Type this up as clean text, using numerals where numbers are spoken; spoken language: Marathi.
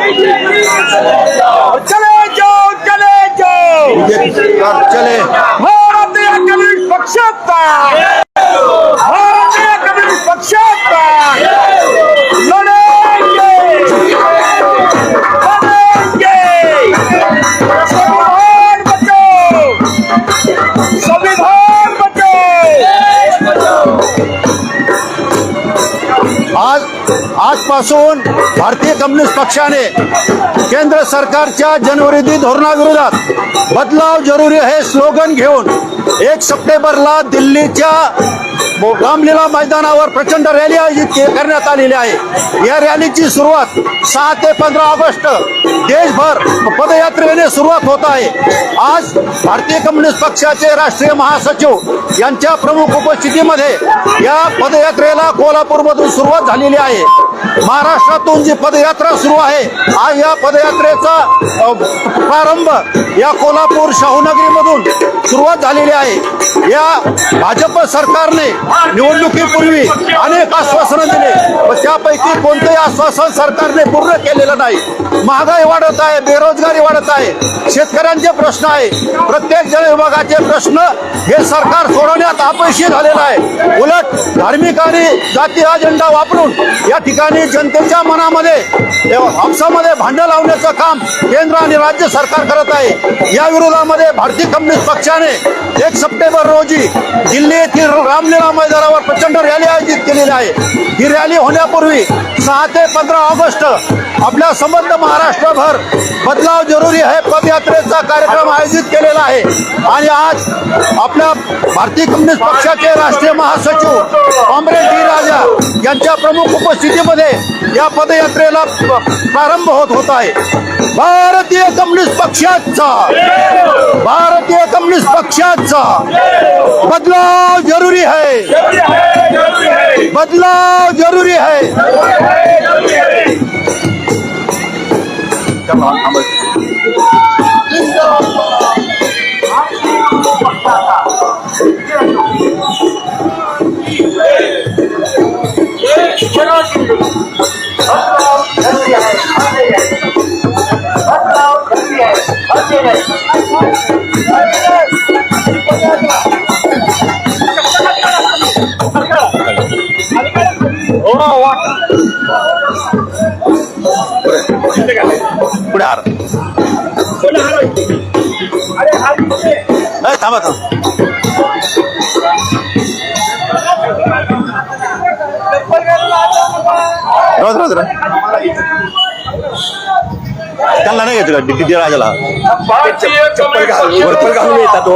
चले जाओ चले भारतीय कम्युनिस्ट पक्षाचा भारतीय कम्युनिस्ट पक्षाचा लढेंगे संविधान बचाओ संविधान बचाओ। आजपासून भारतीय कम्युनिस्ट पक्षाने केंद्र सरकारच्या जनविरोधी धोरणाविरोधात बदलाव जरुरी आहे स्लोगन घेऊन 1 सप्टेंबरला दिल्लीच्या रामलीला मैदानावर प्रचंड रॅली आयोजित करण्यात आलेली आहे। या रॅलीची सुरुवात 6 ते 15 ऑगस्ट देशभर पदयात्रेने सुरुवात होत आहे। आज भारतीय कम्युनिस्ट पक्षाचे राष्ट्रीय महासचिव यांच्या प्रमुख उपस्थितीमध्ये या पदयात्रेला कोल्हापूरमधून सुरुवात झालेली आहे। महाराष्ट्रातून जी पदयात्रा सुरू आहे, आज या पदयात्रेचा प्रारंभ या कोल्हापूर शाहूनगरीमधून सुरुवात झालेली आहे। या भाजप सरकारने निवडणुकीपूर्वी अनेक आश्वासनं दिले, पण त्यापैकी कोणतेही आश्वासन सरकारने पूर्ण केलेलं नाही। महागाई वाढत आहे, बेरोजगारी वाढत आहे, शेतकऱ्यांचे प्रश्न आहे, प्रत्येक जनविभागाचे प्रश्न हे सरकार सोडवण्यात अपयशी झालेलं आहे। उलट धार्मिक आणि जाती अजेंडा वापरून या ठिकाणी जनतेच्या मनामध्ये आपसामध्ये भांडण लावण्याचं काम केंद्र आणि राज्य सरकार करत आहे। या विरोधामध्ये भारतीय कम्युनिस्ट पक्षाने 1 सप्टेंबर रोजी दिल्ली येथील रामलीला मैदानावर प्रचंड रॅली आयोजित केलेली आहे। ही रॅली होण्यापूर्वी 6 ते 15 ऑगस्ट आपल्या संबंध महाराष्ट्रभर बदलाव जरुरी आहे पदयात्रेचा कार्यक्रम आयोजित केलेला आहे। आणि आज आपल्या भारतीय कम्युनिस्ट पक्षाचे राष्ट्रीय महासचिव कॉम्रेड डी राजा यांच्या प्रमुख उपस्थितीमध्ये या पदयात्रेला प्रारंभ होत आहे। भारतीय कम्युनिस्ट पक्षाचा बदलाव जरुरी है, बदलाव जरुरी है। पुढे हार थांबा त्यांना नाही घेतो का डी राजाला चप्पल घालून येतात.